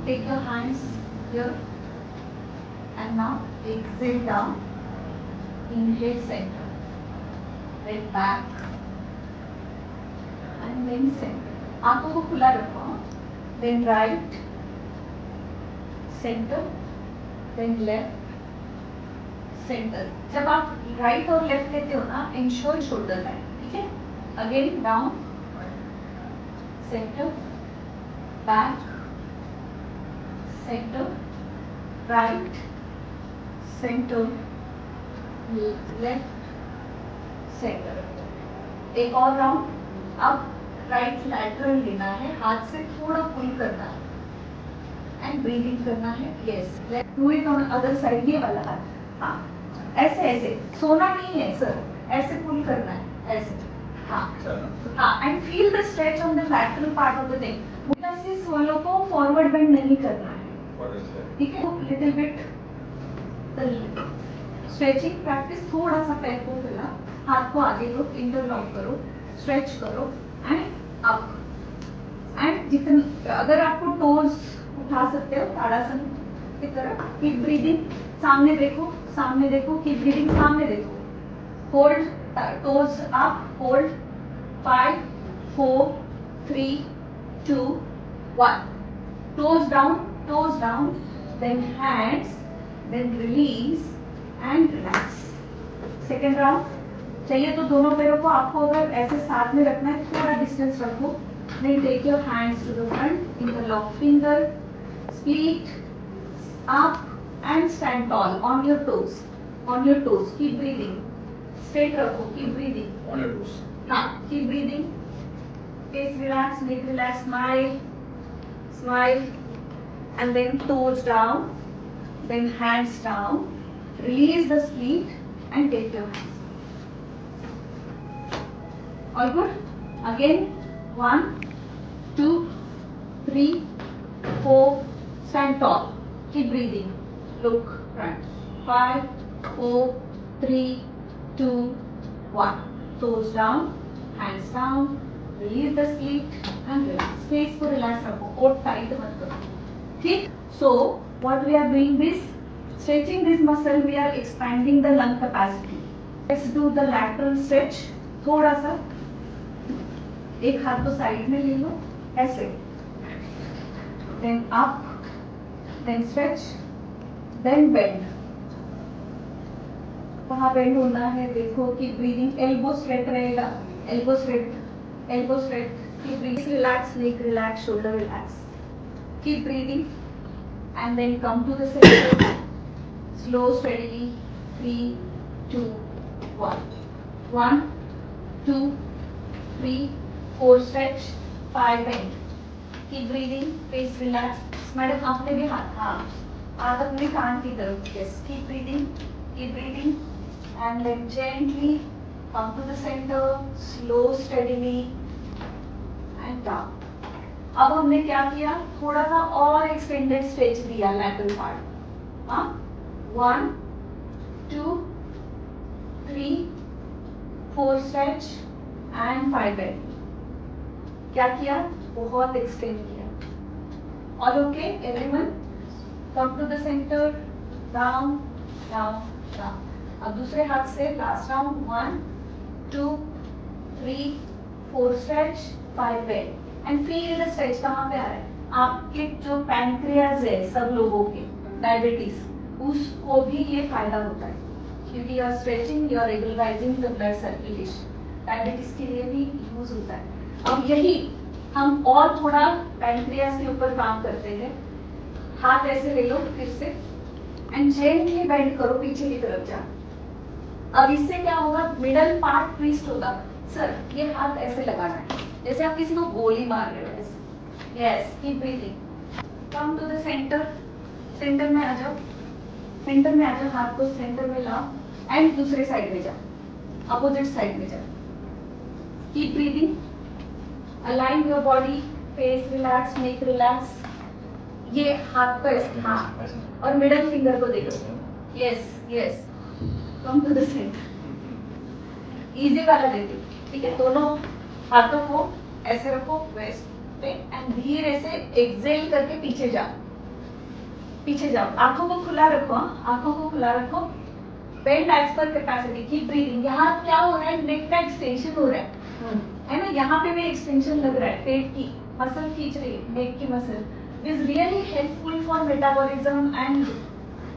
Take your hands here and now exhale down. Inhale center, then back and then center. आंखों को खुला रखो. Then right, center, then left, center. जब आप right और left लेते हो ना, ensure shoulder line. ठीक है? Again down, center, back, center, right, center, left, center. एक और राउंड. अब राइट लैटरल लेना है, हाथ से थोड़ा पुल करना है एंड ब्रीदिंग करना है. Yes, let's do it on other side. ये वाला हाथ. हाँ, ऐसे ऐसे सोना नहीं है सर, ऐसे पुल करना है, ऐसे. हाँ, and feel the stretch on the lateral part of the neck. इस वालों को फॉरवर्ड बेंड नहीं करना है. ठीक है, लिटिल बिट स्ट्रेचिंग प्रैक्टिस. थोड़ा सा पैर को फैला, हाथ को आगे लो, इंटरलॉक करो, स्ट्रेच करो एंड अप. एंड जितने अगर आपको टोज उठा सकते हो ताड़ासन की तरह. Keep breathing. सामने देखो, सामने देखो. कीप ब्रीदिंग, सामने देखो. Hold toes up. Hold 5 4 3 2 1. Toes down, toes down. Then hands, then release and relax. Second round. चाहिए तो दोनों पैरों को आपको अगर ऐसे साथ में रखना है, थोड़ा डिस्टेंस रखो. Then take your hands to the front, interlock finger, split up and stand tall on your toes. On your toes. Keep breathing. Straight रखो. Keep breathing. On your toes. हाँ, keep breathing. Face relax, neck relax, smile, smile, and then toes down, then hands down. Release the split and take your hands. All good? Again, 1 2 3 4. Stand tall. Keep breathing. Look front. 5 4 3 2 1. Toes down, hands down. Release the split and relax. Face को relax रखो. और tight मत करो. ठीक? So what we are doing this, stretching this muscle, we are expanding the lung capacity. Let's do the lateral stretch. थोड़ा सा एक हाथ को साइड में ले लो ऐसे. Then up, then stretch, then bend. कहाँ बेंड होना है देखो. Keep breathing. एल्बो स्ट्रेट रहेगा. Elbow straight, elbow straight. Keep breathing. Relax, neck relax, shoulder relax. Keep breathing and then come to the center. Slow, steadily. 3 2 1. 1 2 3 4. Stretch. 5 bend. Keep breathing. Face relax. Madam आपने भी हाथ, हाँ, हाथ अपने कान की तरफ. Yes. Keep breathing. Keep breathing. And then gently come to the center. Slow, steadily and down. अब हमने क्या किया, थोड़ा सा और एक्सटेंडेड स्ट्रेच दिया लैटरल पार्ट. हाँ, 1 2 3 4 स्ट्रेच एंड 5 बेंड. क्या किया, बहुत एक्सटेंड किया. All okay everyone? Come to the centre. Down down down. अब दूसरे हाथ से last round. 1 2 3 4 stretch 5 bend. And feel the stretch. कहाँ पे आ रहा है आपके जो पैनक्रियाज है सब लोगों के, डायबिटीज, उसको भी ये फायदा होता है क्योंकि you are stretching, you are regularising the blood circulation. Diabetes के लिए भी यूज होता है. अब यही हम और थोड़ा पैनक्रियाज के ऊपर काम करते हैं. हाथ ऐसे ले लो फिर से एंड जेंटली बेंड करो पीछे की तरफ जा. अब इससे क्या होगा, मिडल पार्ट ट्विस्ट होगा. सर ये हाथ ऐसे लगाना है जैसे आप किसी को गोली मार रहे हो ऐसे. Yes, keep breathing. Come to the centre. Centre में आ जाओ. सेंटर में आ जाओ. हाथ को सेंटर में लाओ एंड दूसरे साइड में जाओ, अपोजिट साइड में जाओ. Keep breathing. Align your body. Face relax, neck relax. ये हाथ को ऐसे, हाँ, और मिडल फिंगर को देखो. Yes yes. Come to the centre. Easy वाला देती. ठीक है, दोनों हाथों को ऐसे रखो वेस्ट पे एंड धीरे से एक्सेल करके पीछे जाओ. पीछे जाओ, आंखों को खुला रखो, आंखों को खुला रखो, bend as per capacity, keep breathing. यहाँ क्या हो रहा है, नेक का एक्सटेंशन हो रहा है ना, यहाँ पे भी एक्सटेंशन लग रहा है, पेट की मसल खींच रही है, नेक की muscle is really helpful for metabolism and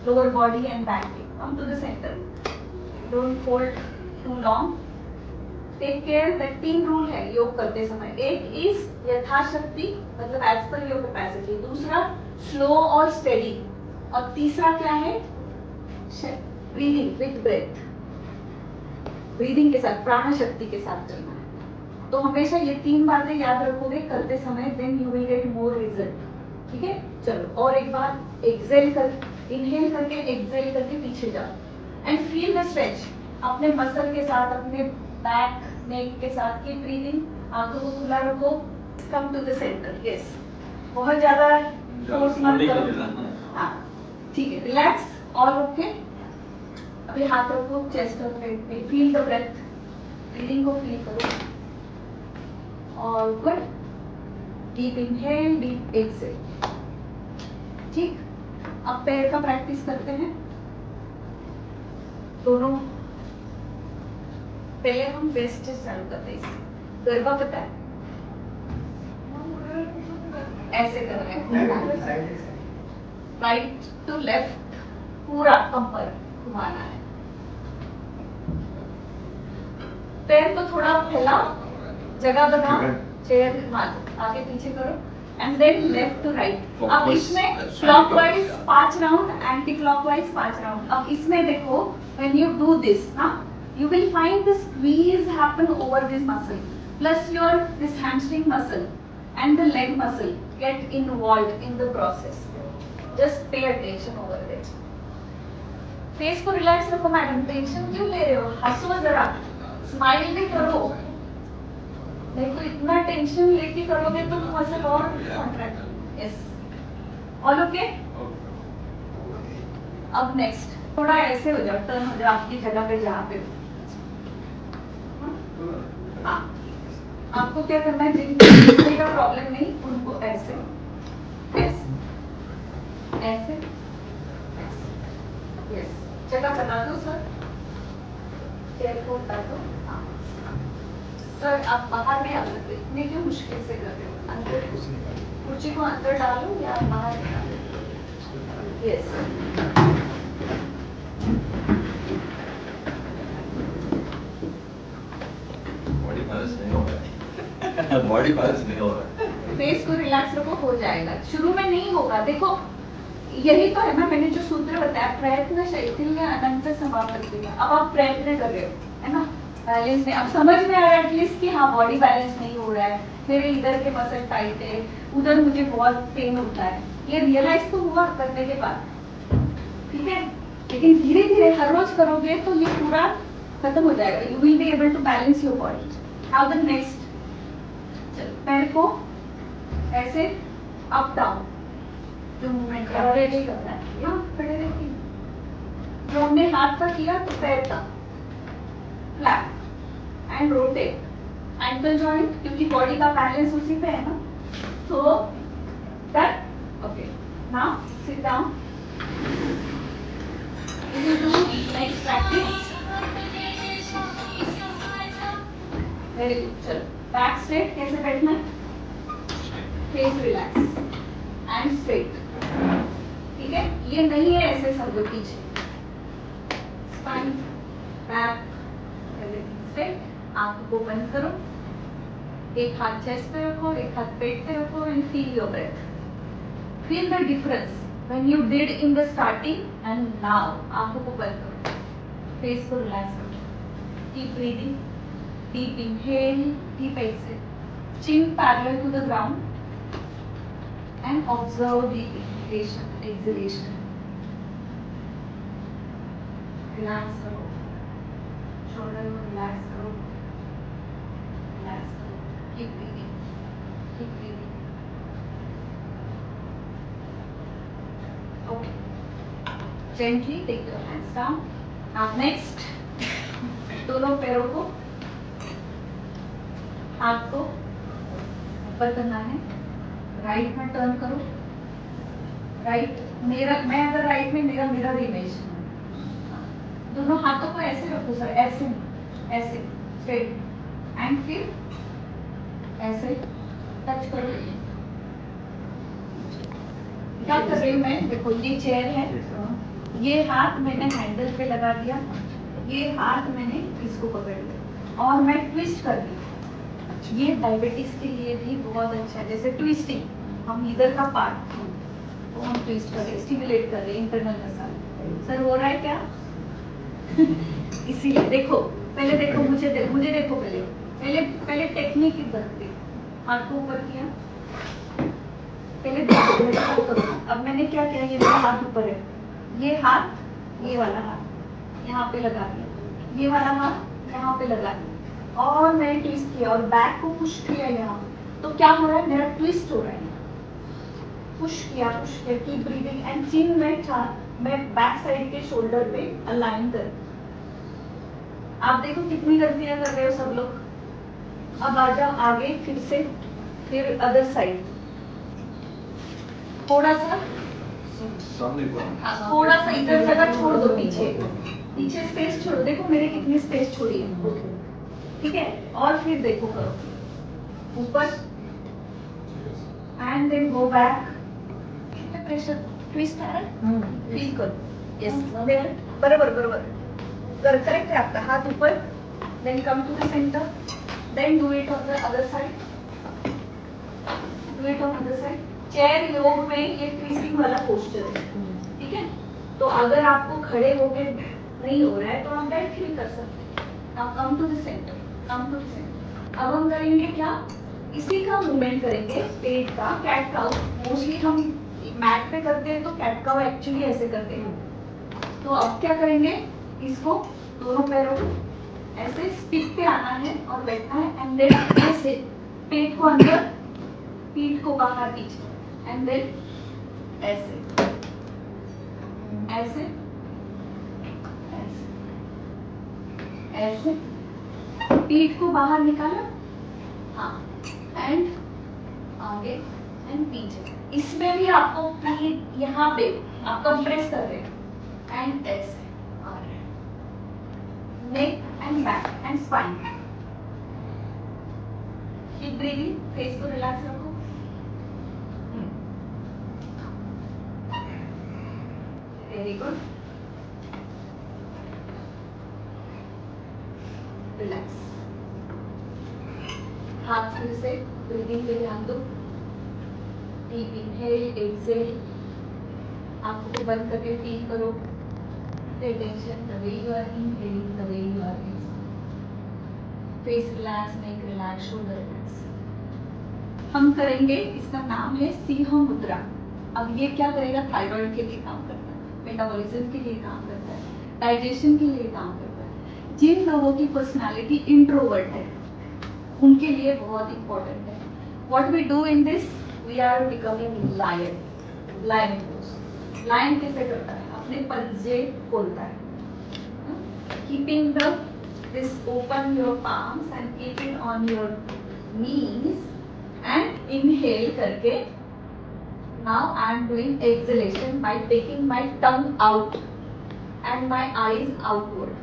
lower body and back. Come to the centre, don't fold too long, take care that 3 rule है योग करते समय। एक इज यथाशक्ति, मतलब एज पर योर कैपेसिटी, दूसरा स्लो और स्टेडी, और तीसरा क्या है, ब्रीदिंग विद ब्रेथ, ब्रीदिंग के साथ, प्राण शक्ति के साथ चलना है। तो हमेशा ये 3 बातें याद रखोगे करते समय, then you will get more result. ठीक है, चलो और एक बार, एक्सेल कर, इनहेल करके एक्सेल करके पीछे जाओ एंड फील द स्ट्रेच अपने मसल के साथ, अपने बैक नेक के साथ की ब्रीदिंग। आंखों को खुला रखो, come to the centre, yes, बहुत ज्यादा फोर्स मत करो, हाँ ठीक है, रिलैक्स, और ओके। अभी हाथ रखो चेस्ट और पेट पे, फील द ब्रेथ, ब्रीदिंग को फील करो, और good, deep inhale, deep exhale. ठीक, अब पैर का प्रैक्टिस करते हैं दोनों। पहले हम वेस्ट से चालू करते हैं, गरबा पता है, ऐसे कर रहे हैं, राइट टू लेफ्ट, पूरा कमर घुमाना है, पैर को थोड़ा फैलाओ, जगह बनाओ, चेयर घुमा दो, आगे पीछे करो, and then left to right. अब इसमें clockwise 5 round, anti clockwise 5 round. अब इसमें देखो, व्हेन यू डू दिस ना, you will find the squeeze happen over this muscle, plus your this hamstring muscle and the leg muscle get involved in the process. Just pay attention over there. Face को relax रखो madam, tension क्यों ले रहे हो, हंसो जरा, smile भी करो, नहीं तो इतना टेंशन लेके करोगे तो मसल और कॉन्ट्रैक्ट। Yes, all okay. अब नेक्स्ट थोड़ा ऐसे हो जाओ, टर्न हो जाओ आपकी जगह पे जहाँ पे। हाँ, आपको क्या करना है, जिनकी का प्रॉब्लम नहीं उनको ऐसे ऐसे ऐसे, यस, जगह बना दो सर, चेयर को उतार दो। हाँ सर, आप बाहर नहीं आ सकते, इतनी क्यों मुश्किल से कर रहे हो, अंदर कुर्सी को अंदर डालो या बाहर निकालो। यस, बॉडी बैलेंस नहीं हो रहा है। फेस को रिलैक्स रखो, हो जाएगा, शुरू में नहीं होगा। देखो यही तो है ना, मैंने जो सूत्र बताया, प्रयत्न शैथिल्य अनंत समापत्ति। अब आप प्रयत्न कर रहे हो, है ना, बैलेंस नहीं, अब समझ में आया एटलीस्ट कि हाँ बॉडी बैलेंस नहीं हो रहा है, मेरे इधर के मसल टाइट है, उधर मुझे बहुत पेन होता है, ये रियलाइज तो हुआ करने के बाद, ठीक है। लेकिन धीरे धीरे हर रोज करोगे तो ये पूरा खत्म हो जाएगा, you will be able to balance your body. Now the next, पैर को ऐसे अप डाउन जो मूवमेंट रेडी करना है, यहाँ खड़े रहती हूँ, जो हमने हाथ का किया तो पैर का flat and rotate, ankle joint, क्योंकि बॉडी का बैलेंस उसी पे है ना, तो that okay. Now sit down, you do next practice, very good. चलो बैक स्ट्रेट, कैसे बैठना है, फेस रिलैक्स एंड स्ट्रेट, ठीक है, ये नहीं है ऐसे समझो पीछे, स्पाइन बैक एवरीथिंग स्ट्रेट। आंखों को बंद करो, एक हाथ चेस्ट पे रखो, एक हाथ पेट पे रखो, and feel your breath, feel the difference when you did in the starting and now. आंखों को बंद करो, फेस को रिलैक्स करो, keep breathing, deep inhale, deep exhale, chin parallel to the ground, and observe deep inhalation, exhalation. Relax करो, shoulder को relax करो, relax करो, keep breathing, keep breathing. Okay, gently take your hands down. Now next, दोनों पैरों को, हाथ को ऊपर करना है, राइट में टर्न करो, राइट मिरर, मैं अगर राइट में मेरा मिरर इमेज, दोनों हाथों को ऐसे रखो सर, ऐसे ऐसे स्ट्रेट, एंड फिर ऐसे टच करो। क्या कर रही हूँ मैं, देखो ये चेयर है, ये हाथ मैंने हैंडल पे लगा दिया, ये हाथ मैंने इसको पकड़ लिया और मैं ट्विस्ट कर दी। ये डायबिटीज के लिए भी बहुत अच्छा है, जैसे ट्विस्टिंग, हम इधर का पार्ट तो हम ट्विस्ट कर रहे हैं, स्टिमुलेट कर रहे हैं इंटरनल मसल। सर हो रहा है क्या? इसीलिए देखो, पहले देखो मुझे देखो पहले पहले पहले टेक्निक इधर देखो, हाथ को ऊपर किया, पहले देखो मेरा हाथ करो। अब मैंने क्या किया, ये मेरा हाथ ऊपर है, ये हाथ, ये वाला हाथ यहाँ पे लगा दिया, ये वाला हाथ यहाँ पे लगा दिया और मैंने ट्विस्ट किया और बैक को पुश किया यहाँ, तो क्या हो रहा है, मेरा ट्विस्ट हो रहा है। पुश किया की ब्रीदिंग एंड चिन मैं बैक साइड के शोल्डर पे अलाइन कर। आप देखो कितनी गलतियां कर रहे हो सब लोग। अब आ जाओ आगे फिर से, फिर अदर साइड, थोड़ा सा इधर जगह छोड़ दो, पीछे स्पेस छोड़ो, देखो मेरे कितनी स्पेस छोड़ी है, ठीक है। और फिर देखो करो ऊपर and then go back, pressure twist है, फील करो, यस बराबर करेक्ट है आपका हाथ ऊपर, then come to the centre, then do it on the other side, chair योग में ये ट्विस्टिंग वाला पोस्चर है, ठीक है। तो अगर आपको खड़े होके नहीं हो रहा है तो आप बैठ के भी कर सकते हैं। Now come to the centre, अब हम करेंगे क्या, इसी का मूवमेंट करेंगे पेट का, कैट काउ। मोस्टली हम मैट पे करते हैं तो कैट काउ एक्चुअली ऐसे करते हैं। तो अब क्या करेंगे, इसको दोनों पैरों को ऐसे स्टिक पे आना है और बैठना है, एंड देन ऐसे पेट को अंदर, पीठ को बाहर पीछे, एंड देन ऐसे ऐसे ऐसे पीठ को बाहर निकाला, हाँ, एंड आगे एंड पीछे। इसमें भी आपको पीठ यहाँ पे आप कंप्रेस कर रहे हैं एंड ऐसे आ रहे हैं, neck and back and spine. Keep breathing, face को रिलैक्स रखो। Very good, relax. हाथ फिर से ब्रीदिंग पे ध्यान दो, डीप इनहेल एक्सहेल, आंखों को बंद करके फील करो the attention the way you are inhaling, the way you are exhaling, face relax, neck relax, shoulder relax। हम करेंगे, इसका नाम है सिंह मुद्रा। अब ये क्या करेगा, थायराइड के लिए काम करता है, मेटाबॉलिज्म के लिए काम करता है, डाइजेशन के लिए काम करता है। जिन लोगों की पर्सनालिटी इंट्रोवर्ट है उनके लिए बहुत इंपॉर्टेंट है। What we do in this, we are becoming lion pose. Lion कैसे करता है, अपने पंजे खोलता है, keeping the this open your palms and keep it on your knees and inhale करके। Now I am doing exhalation by taking my tongue out and my eyes outward.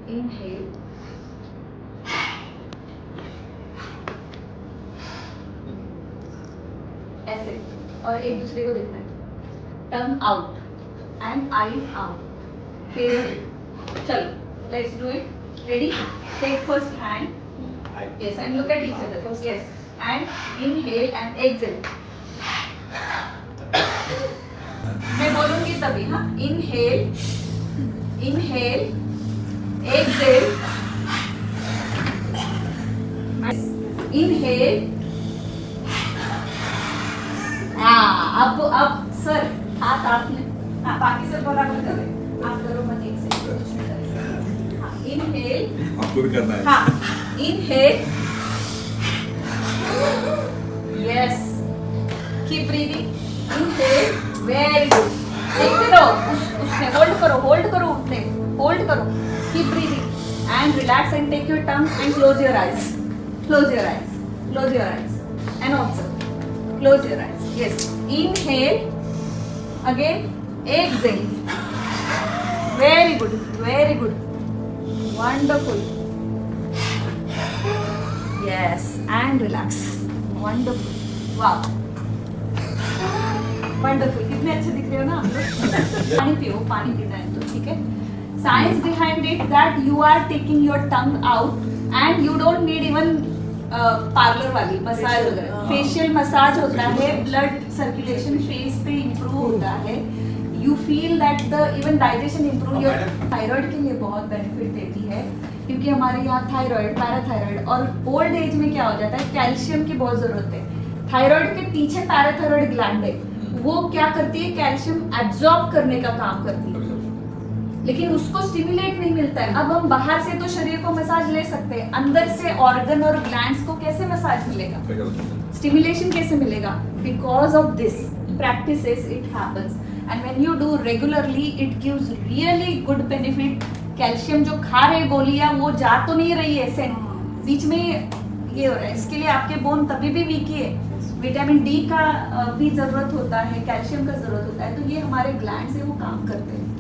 Inhale, ऐसे, और एक दूसरे को देखना है, tongue out and eyes out. फिर चलो let's do it, ready, take first hand, yes, and look at each other, yes, and inhale and exhale। मैं बोलूंगी तभी, हाँ, inhale, exhale, inhale, अब सर हाथ आपने, बाकी सब बराबर करें, आप करो मत एक्सेल। हाँ, इनहेल आपको भी करना है। हाँ, inhale, yes, keep breathing, inhale, very good. देखते रहो, उसने होल्ड करो, उठने होल्ड करो, keep breathing and relax and take your tongue and close your eyes, and observe, close your eyes, yes, inhale, Again, exhale. Very good, very good. Wonderful. Yes, and relax. Wonderful. Wow. Wonderful. कितने अच्छे दिख रहे हो ना आप लोग? पानी पियो, पानी पीना है तो ठीक है. Science behind it that you are taking your tongue out and you don't need even parlour वाली मसाज वगैरह. फेशियल मसाज होता है, ब्लड सर्कुलेशन फेस पे इम्प्रूव होता है. You feel that the even digestion improve. Your thyroid के लिए बहुत बेनिफिट देती है क्योंकि हमारे यहाँ थायराइड, पैराथायराइड और ओल्ड एज में क्या हो जाता है, कैल्शियम की बहुत जरूरत है. थायराइड के पीछे पैराथायराइड ग्लैंड है, वो क्या करती है, कैल्शियम एब्जॉर्ब करने का काम करती है, लेकिन उसको स्टिमुलेट नहीं मिलता है. अब हम बाहर से तो शरीर को मसाज ले सकते हैं, अंदर से ऑर्गन और ग्लैंड्स को कैसे मसाज मिलेगा, स्टिमुलेशन कैसे मिलेगा? Because of this practices it happens and when you do regularly it gives really good benefit. Calcium जो खा रहे गोलियां वो जा तो नहीं रही है ऐसे बीच में ये हो रहा है. इसके लिए आपके बोन तभी भी वीक है. विटामिन डी का भी जरूरत होता है, कैल्शियम का जरूरत होता है, तो ये हमारे ग्लैंड से वो काम करते हैं.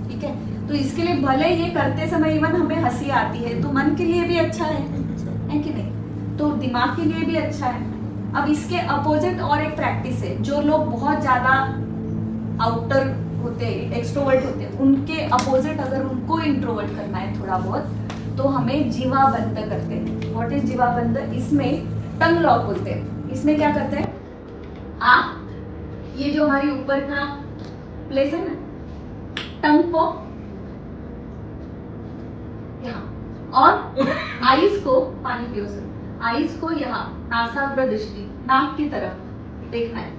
ठीक है, तो इसके लिए भले ये करते समय इवन हमें हंसी आती है तो मन के लिए भी अच्छा है कि नहीं, तो दिमाग के लिए भी अच्छा है. अब इसके अपोजिट और एक प्रैक्टिस है. जो लोग बहुत ज्यादा आउटर होते हैं, एक्सट्रोवर्ट होते हैं, उनके अपोजिट अगर उनको इंट्रोवर्ट करना है थोड़ा बहुत, तो हमें जीवा बंद करते हैं. व्हाट इज जीवा बंद? इसमें टंग लॉक बोलते हैं. इसमें क्या करते हैं, आप ये जो हमारी ऊपर का प्लेस है ना, टंग को यहाँ और आईज को, पानी पियो सर, आईज को यहाँ नासाग्र दृष्टि, नाक की तरफ देखना है,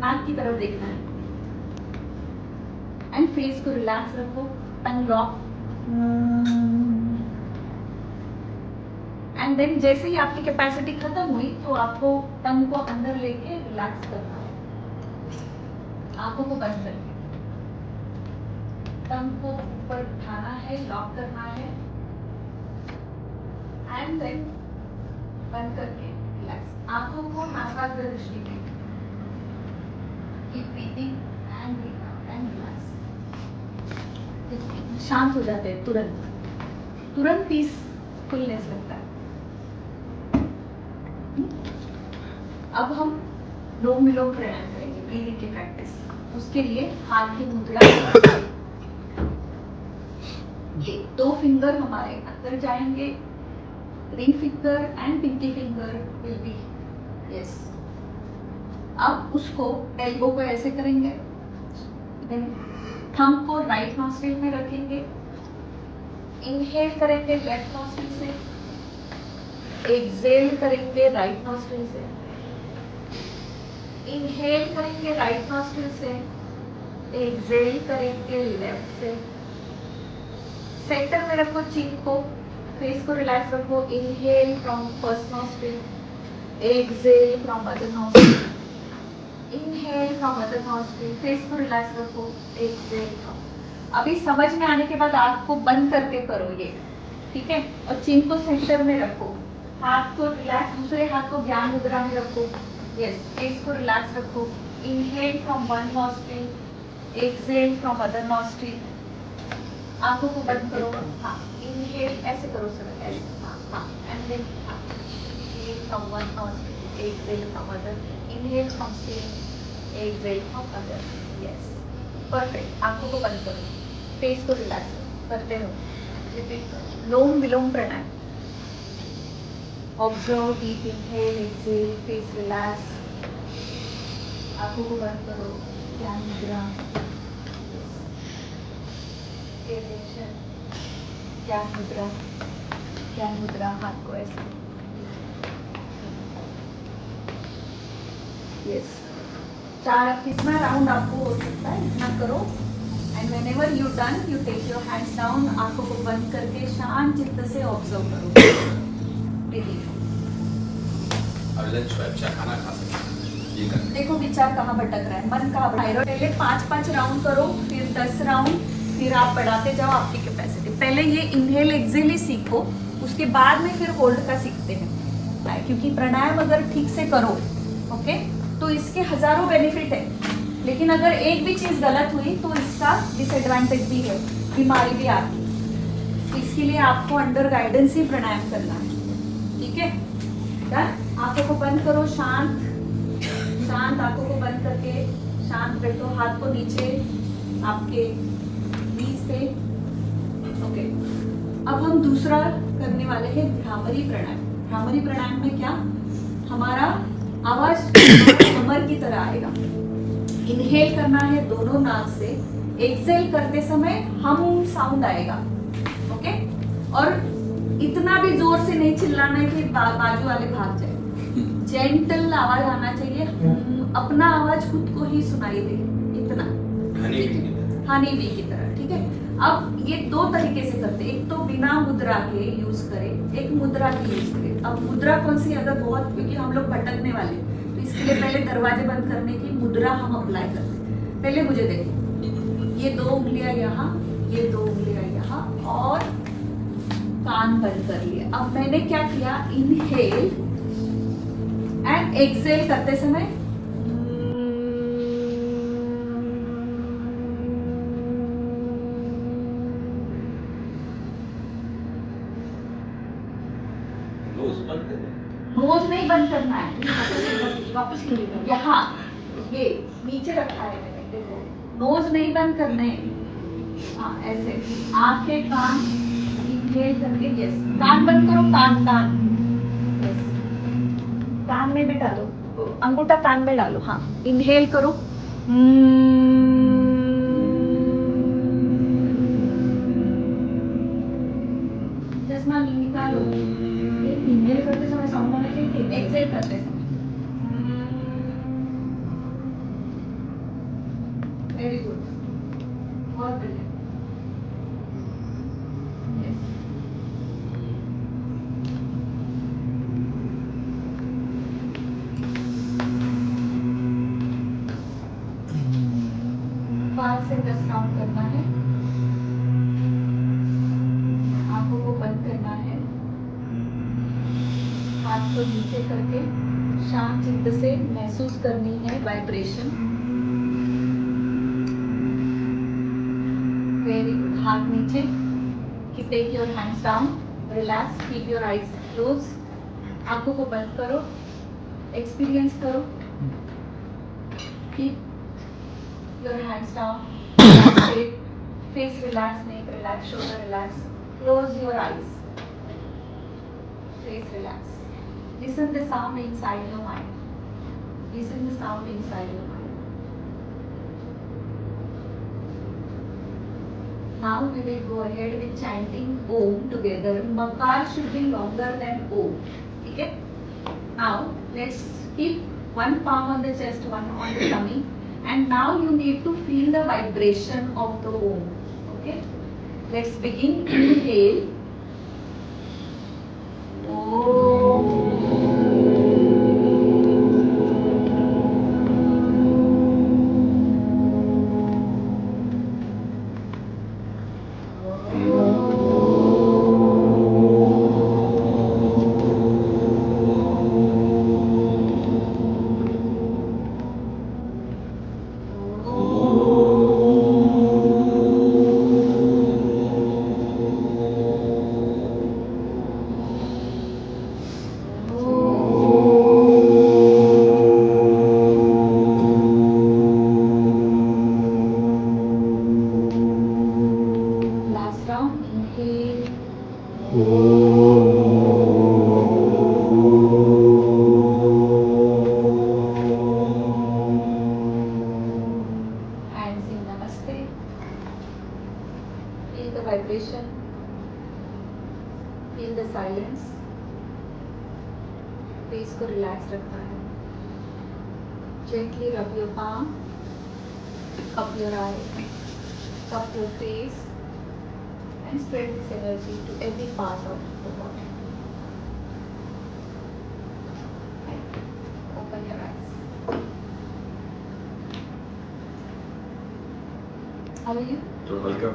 नाक की तरफ देखना है. एंड फेस को रिलैक्स रखो, टंग लॉक. एंड देन जैसे ही आपकी कैपेसिटी खत्म हुई तो आपको टंग को अंदर लेके रिलैक्स करना है, आंखों को बंद करके टंग को ऊपर उठाना है, लॉक करना है एंड देन बंद करके रिलैक्स. आंखों को नासाग्र दृष्टि में keep breathing and breathe out and relax. शांत हो जाते हैं तुरंत पीसफुलनेस लगता है. अब हम लोम विलोम प्राणायाम करेंगे, ब्रीदिंग की प्रैक्टिस. उसके लिए हाथ की मुद्रा, ये 2 फिंगर हमारे अंदर जाएंगे, ring finger and pinky finger will be yes. अब उसको एल्बो को ऐसे करेंगे, देन थंब को राइट नॉस्ट्रिल में रखेंगे, इनहेल करेंगे लेफ्ट नॉस्ट्रिल से, एक्सहेल करेंगे राइट नॉस्ट्रिल से, इनहेल करेंगे राइट नॉस्ट्रिल से, एक्सहेल करेंगे लेफ्ट से. सेंटर में रखो चिन को, फेस को रिलैक्स रखो. Inhale from first nostril, exhale from other nostril, inhale from other nostril. Face को रिलैक्स रखो, एक्सहेल फ्रॉम. अभी समझ में आने के बाद आँख को बंद करके करो ये, ठीक है, और चिन को सेंटर में रखो, हाथ को रिलैक्स, दूसरे हाथ को ज्ञान मुद्रा में रखो. यस, फेस को रिलैक्स रखो. Inhale from one nostril, exhale from other nostril. आंखों को बंद करो. हाँ, इनहेल ऐसे करो सर, ऐसे. हाँ, and then inhale from one nostril, exhale from other, inhale from same, exhale from other. Yes, perfect. आंखों को बंद करो, फेस को रिलैक्स करते रहो. रिपीट करो. लोम विलोम प्राणायाम. Observe, deep inhale, exhale, face relax. आंखों को बंद करो, ध्यान मुद्रा, ज्ञान मुद्रा, हाथ को ऐसे. यस, 4 कितना राउंड आपको हो सकता है इतना करो. And whenever you done, you take your hands down. आंखों को बंद करके शांत चित्त से ऑब्जर्व करो. अच्छा खाना खा सकते. देखो विचार कहाँ भटक रहा है, मन कहाँ भटक रहा है. पहले 5-5 राउंड करो, फिर 10 राउंड, फिर आप बढ़ाते जाओ आपकी कैपेसिटी. पहले ये इनहेल एक्सहेल ही सीखो, उसके बाद में फिर होल्ड का सीखते हैं, क्योंकि प्राणायाम अगर ठीक से करो, ओके, तो इसके हजारों बेनिफिट है, लेकिन अगर एक भी चीज गलत हुई तो इसका डिसएडवांटेज भी है, बीमारी भी आती है। तो इसके लिए आपको अंडर गाइडेंस ही प्राणायाम करना है, ठीक है? डन। आंखों को बंद करो, शांत शांत आंखों को बंद करके शांत बैठो, हाथ को नीचे आपके नीज पे। ओके, अब हम दूसरा करने वाले हैं भ्रामरी प्राणायाम। भ्रामरी प्राणायाम में क्या, हमारा आवाज भ्रमर की तरह आएगा। इनहेल करना है दोनों नाक से, एक्सेल करते समय हम साउंड आएगा। ओके, और इतना भी जोर से नहीं चिल्लाना है कि बाजू वाले भाग जाए। जेंटल आवाज आना चाहिए, अपना आवाज खुद को ही सुनाई दे, इतना। हनी बी की तरह, ठीक है? अब ये दो तरीके से करते हैं, एक तो बिना मुद्रा के यूज करें, एक मुद्रा की यूज करें। अब मुद्रा कौन सी, अगर बहुत, क्योंकि हम लोग भटकने वाले, तो इसके लिए पहले दरवाजे बंद करने की मुद्रा हम अप्लाई करते हैं। पहले मुझे देखो, ये दो उंगलियां यहाँ, ये दो उंगलियां यहाँ, और कान बंद कर लिए। अब मैंने क्या किया, इनहेल एंड एक्सेल करते समय नोज नहीं बंद करना है, वापस यहाँ ये नीचे रखा है मैंने, देखो नोज नहीं बंद करना है। हाँ ऐसे, आंखें कान इनहेल करके, यस, कान बंद करो, कान कान, यस, कान में भी डालो, अंगूठा कान में डालो। हाँ, इनहेल करो, चश्मा निकालो। इनहेल करते समय साउंड आना चाहिए, एक्सेल करते समय। वेरी गुड, बहुत बढ़िया, यस। पाँच से 10 काउंट करना है, आंखों को बंद करना है, हाथ को नीचे करके शांत चित्त से महसूस करनी है वाइब्रेशन। वेरी गुड, हाथ नीचे, take your hands down, relax, keep your eyes close, आंखों को बंद करो, एक्सपीरियंस करो, keep your hands down, face relax, neck relax, shoulder relax, close your eyes, face relax. Listen the sound inside your mind. Listen the sound inside your mind. Now we will go ahead with chanting Om together. Makar should be longer than Om. Okay? Now let's keep one palm on the chest, one on the tummy, and now you need to feel the vibration of the Om. Okay? Let's begin. Inhale. Last round, inhale. Hands in Namaste. Feel the vibration. Feel the silence. Face को relax रखना है. Gently rub your palm, cup your eyes, cup your face, and spread this energy to every part of the body. Open your eyes. How are you? तो हल्का